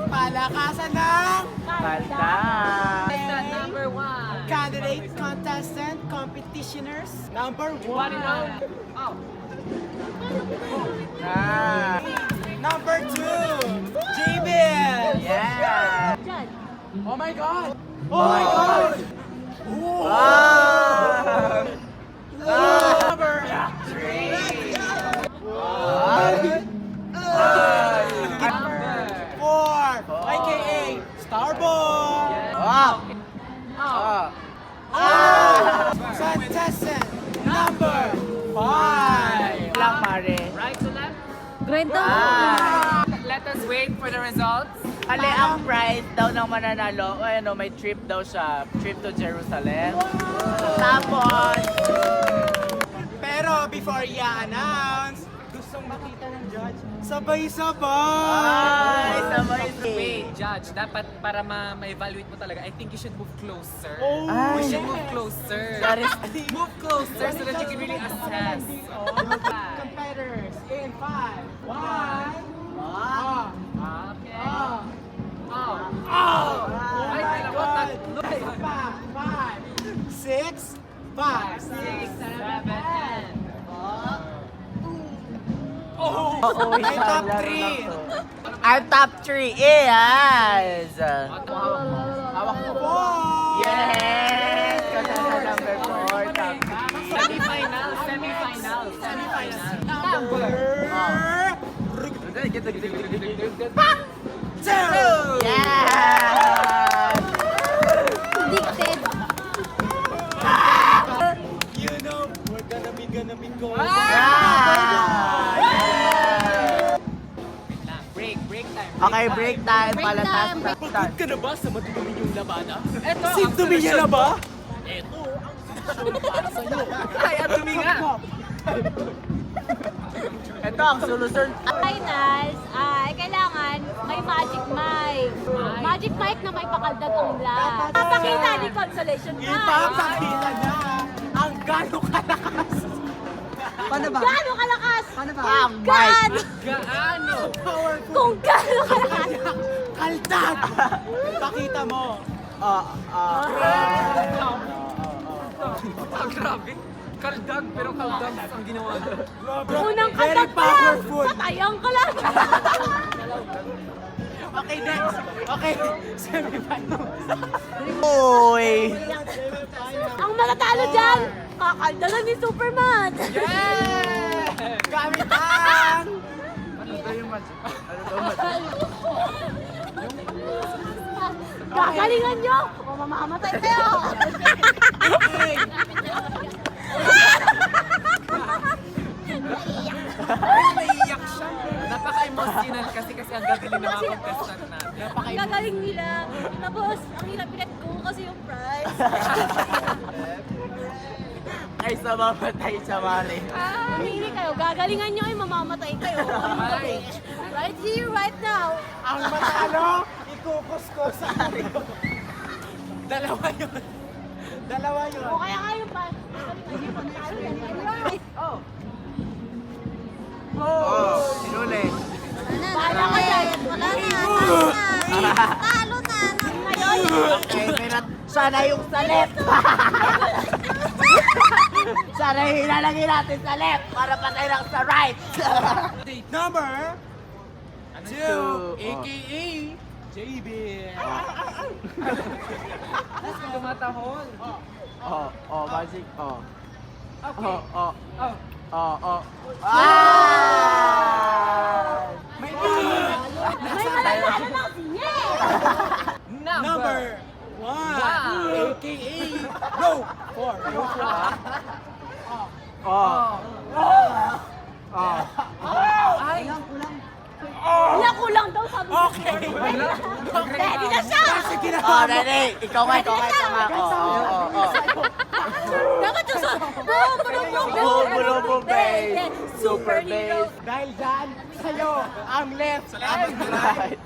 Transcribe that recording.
Palakasan ng Kanta. Number 1. candidate, contestant, competitioners. Number 1. Oh. Ah. Number 2. Jabin. Yeah. Oh my God. Oh my God. Ooh. Ah. Number 4. AKA Starboy. Wow. Ah. Contestant number 5. Lang, Mare. Right to left. Grento. Ah. Let us wait for the results. Ali, ang prize daw ng mananalo, ano, may trip daw siya. Trip to Jerusalem. Tapos, Pero before i-announce, gustong makita ng judge, sabay-sabay. ay, sabay. Wait, judge, dapat para ma-evaluate mo talaga, I think you should move closer. Oh, Ay. You should move closer. That is, Move closer so that you can really assess. Competitors in 5. 1. Okay. Oh. Oh. Oh Ay, my alam mo, God. tatlo. 5. 6. 5. 6, 7, and... Oh. Oo, Ay, top 3. Our top 3 is... Hawak mo. 4. Yes! Kasama number 4, top Semifinal, semifinal, semifinal. Number 2. Yes! Addicted. You know, we're gonna be going. Break time. Okay, break time. Break Palatas time. na. Pagod ka na ba sa madumi yung labada? Ito, Sim, dumi niya na ba? Ito, ang solusyon para sa'yo. Ay, ang dumi nga. Ito ang solusyon. Finals ay kailangan may magic mic. Magic mic na may pakaldad ang vlog. Papakita ni Consolation Mic. Ipapakita na ang gano'ng kalakas. Paano ba? Gaano kalakas? Ang mic. Gaano? Gaano? Powerful. Kung gaano kalakas? Kaldag. Pakita mo. Ang grabe. Kaldag, pero kaldag ang ginawa niya. Unang Very kaldag pa lang. powerful. Patayang ka lang. Okay, next. Okay, semifinals. Uy! Ang matatalo dyan, kakaldalan ni Superman. Yeah! Gamit ang... Ano ba yung magic? Ano ba magic? Gagalingan nyo o mamamatay kayo. Okay. Naiiyak siya. Napaka-emotional kasi ang gagaling ng mga contestant natin. Ang gagaling nila. Tapos, ang hirap-hirap ko kasi yung prize. Ay, sa mamatay sa Mare. Hindi kayo, gagalingan nyo ay mamamatay kayo. Ay. Right here, right now. Ang matalo, ikukuskos sa ko. Dalawa yun. Dalawa yun. O kaya kayo pa. Oh. Oh, sinuli. Bahala ka dyan. Wala na. Talo na. Ngayon, Okay, pero sana yung sa left. Sana yung ilalagay natin sa left para patay lang sa right. Number 2, two? a.k.a. JB. Tumatahol. Magic. Okay. Oh. Oh. Ah! May may mananalo ng sinye. Number 1, a.k.a. No, 4. Yung 4. Ay. Wala kulang daw sabi ko. Okay. Ready na siya. Sige na. Ready? Ikaw nga. Dapat yung sa... Bulubog bass. Super bass. Dahil dyan, sa'yo, ang left. Right.